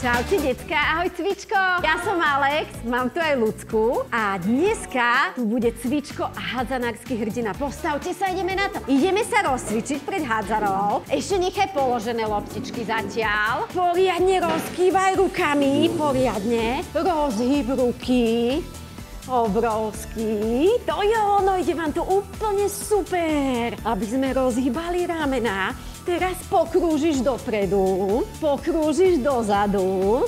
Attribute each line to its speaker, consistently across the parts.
Speaker 1: Čaute, decka, ahoj cvičko. Ja som Alex, mám tu aj Ľudsku a dneska tu bude cvičko a hádzanársky hrdina. Postavte sa, ideme na to. Ideme sa rozcvičiť pred hádzarou. Ešte nechaj položené loptičky zatiaľ. Poriadne rozkývaj rukami, poriadne. Rozhýb ruky. Obrovský. To je ono, ide vám to úplne super. Aby sme rozhýbali ramená. Teraz pokrúžiš dopredu, pokrúžiš dozadu.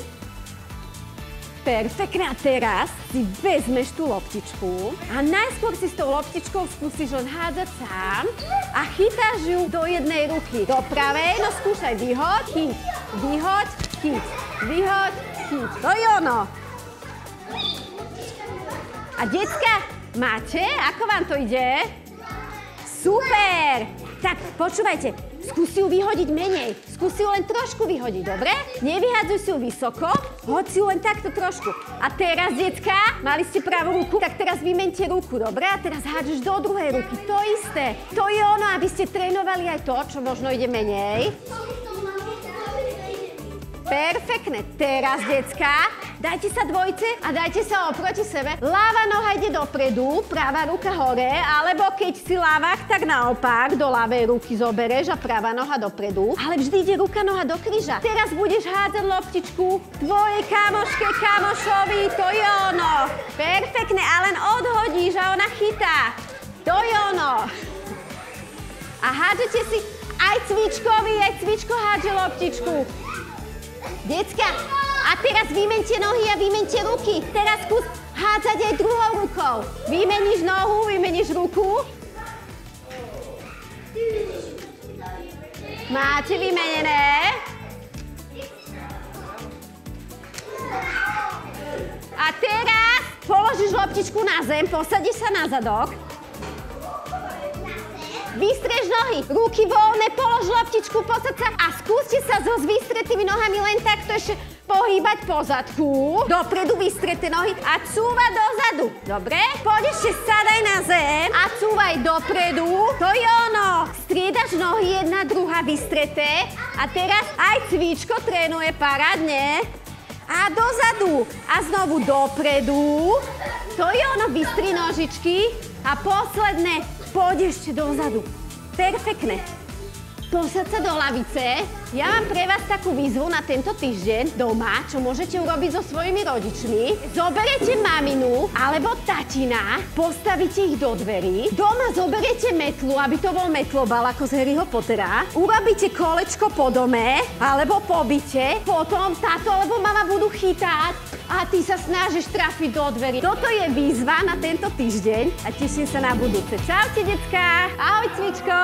Speaker 1: Perfektne. A teraz si vezmeš tú loptičku a najskôr si s tou loptičkou skúsiš len hádzať sám a chytáš ju do jednej ruky. Do pravej, no skúšaj, vyhoď, chyť, vyhoď, chyť, vyhoď, chyť. To je ono. A decka, máte? Ako vám to ide? Super! Tak, počúvajte, skúsi ju vyhodiť menej. Skúsi ju len trošku vyhodiť, dobre? Nevyhádzuj si ju vysoko, hoď si ju len takto trošku. A teraz, decka, mali ste pravú ruku, tak teraz vymente ruku, dobre? A teraz hádžeš do druhej ruky, to isté. To je ono, aby ste trénovali aj to, čo možno ide menej. Perfektne. Teraz, decka, dajte sa dvojce a dajte sa oproti sebe. Ľavá noha ide dopredu, pravá ruka hore, alebo keď si ľavák, tak naopak, do ľavej ruky zobereš a pravá noha dopredu. Ale vždy ide ruka, noha do kríža. Teraz budeš hádzať loptičku tvojej kamoške, kamošovi, to je ono. Perfektne, a len odhodíš a ona chytá. To je ono. A hádžete si, aj cvičko hádže loptičku. Decka, a teraz vymente nohy a vymente ruky. Teraz skús hádzať aj druhou rukou. Vymeníš nohu, vymeníš ruku. Máte vymenené? A teraz položíš loptičku na zem, posadíš sa na zadok. Vystrež nohy, ruky voľné, polož loptičku, posad sa a skúste sa so vystretými nohami len takto ešte pohýbať po zadku. Dopredu vystreté nohy a cúvať dozadu. Dobre? Poď ešte sadaj na zem a cúvaj dopredu. To je ono. Striedaš nohy, jedna, druhá vystreté. A teraz aj cvičko trénuje parádne. A dozadu. A znovu dopredu. To je ono, vystri nožičky. A posledné. Poď ešte dozadu. Perfektne. Posad sa do lavice. Ja mám pre vás takú výzvu na tento týždeň doma, čo môžete urobiť so svojimi rodičmi. Zoberiete maminu alebo tatina, postavíte ich do dverí. Doma zoberiete metlu, aby to bol metlobal ako z Harryho Pottera. Urobíte kolečko po dome alebo po byte. Potom táto alebo mama budú chytať a ty sa snažíš trafiť do dverí. Toto je výzva na tento týždeň a teším sa na budúce. Čaute, decká. Ahoj, cvičko.